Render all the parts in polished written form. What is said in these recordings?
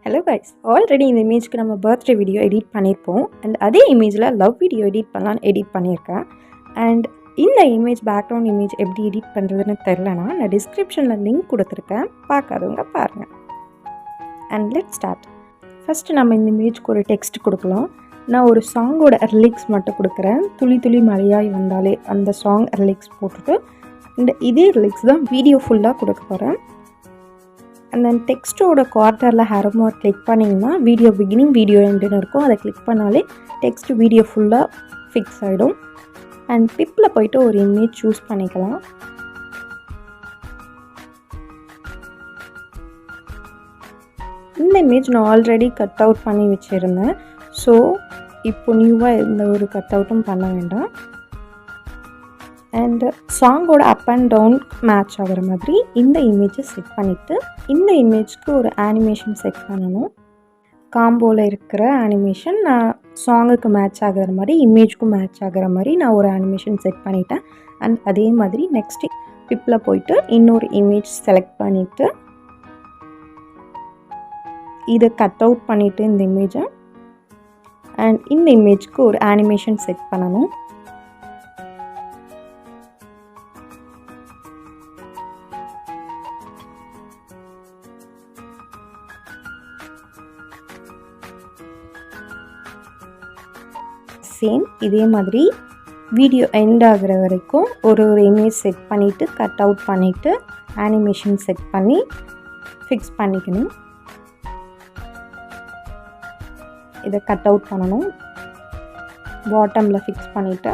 Hello guys, already இந்த இமேஜ்க்கு நம்ம birthday video edit பண்ணியிருப்போம். அண்ட் அதே இமேஜில் லவ் வீடியோ எடிட் பண்ணலான்னு எடிட் பண்ணியிருக்கேன். அண்ட் இந்த இமேஜ் பேக்ரவுண்ட் இமேஜ் எப்படி எடிட் பண்ணுறதுன்னு தெரிலனா நான் டிஸ்கிரிப்ஷனில் லிங்க் கொடுத்துருக்கேன், பார்க்காதவங்க பாருங்கள். And let start. ஃபஸ்ட்டு நம்ம இந்த இமேஜ்க்கு ஒரு டெக்ஸ்ட் கொடுக்கலாம். நான் ஒரு சாங்கோட ரிலிக்ஸ் மட்டும் கொடுக்குறேன். துளி துளி மழையாய் வந்தாலே அந்த சாங் ரிலிக்ஸ் போட்டுட்டு இந்த இதே ரிலிக்ஸ் தான் வீடியோ ஃபுல்லாக கொடுக்க போகிறேன். அண்ட் தென் டெக்ஸ்ட்டோட கார்னரில் ஹேரோ மார்க் கிளிக் பண்ணிங்கன்னா வீடியோ பிகினிங் வீடியோ எண்டுன்னு இருக்கும். அதை கிளிக் பண்ணாலே டெக்ஸ்ட் வீடியோ ஃபுல்லாக ஃபிக்ஸ் ஆகிடும். அண்ட் பிப்பில் போய்ட்டு ஒரு இமேஜ் சூஸ் பண்ணிக்கலாம். இந்த இமேஜ் நான் ஆல்ரெடி கட் அவுட் பண்ணி வச்சுருந்தேன். ஸோ இப்போ நியூவாக எந்த ஒரு கட் அவுட்டும் பண்ண வேண்டாம். அண்ட் சாங்கோட அப் அண்ட் டவுன் மேட்ச் ஆகிற மாதிரி இந்த இமேஜை செட் பண்ணிவிட்டு இந்த இமேஜ்க்கு ஒரு அனிமேஷன் செட் பண்ணணும். காம்போவில் இருக்கிற அனிமேஷன் நான் சாங்குக்கு மேட்ச் ஆகிற மாதிரி இமேஜுக்கும் மேட்ச் ஆகிற மாதிரி நான் ஒரு அனிமேஷன் செட் பண்ணிட்டேன். அண்ட் அதே மாதிரி நெக்ஸ்ட்டு பிப்பில் போயிட்டு இன்னொரு இமேஜ் செலக்ட் பண்ணிவிட்டு இதை கட் அவுட் பண்ணிவிட்டு இந்த இமேஜை அண்ட் இந்த இமேஜ்க்கு ஒரு அனிமேஷன் செட் பண்ணணும். சேம் இதே மாதிரி வீடியோ எண்ட் ஆகிற வரைக்கும் ஒரு இமேஜ் செட் பண்ணிவிட்டு கட் அவுட் பண்ணிவிட்டு அனிமேஷன் செட் பண்ணி ஃபிக்ஸ் பண்ணிக்கணும். இதை கட் அவுட் பண்ணணும். பாட்டமில் ஃபிக்ஸ் பண்ணிவிட்டு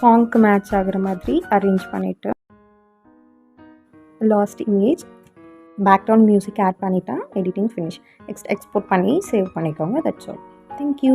சாங்க்கு மேட்ச் ஆகிற மாதிரி அரேஞ்ச் பண்ணிவிட்டு last image background music add பண்ணிட்டேன். Editing finish. நெக்ஸ்ட் எக்ஸ்போர்ட் பண்ணி சேவ் பண்ணிக்கோங்க. That's all. தேங்க்யூ.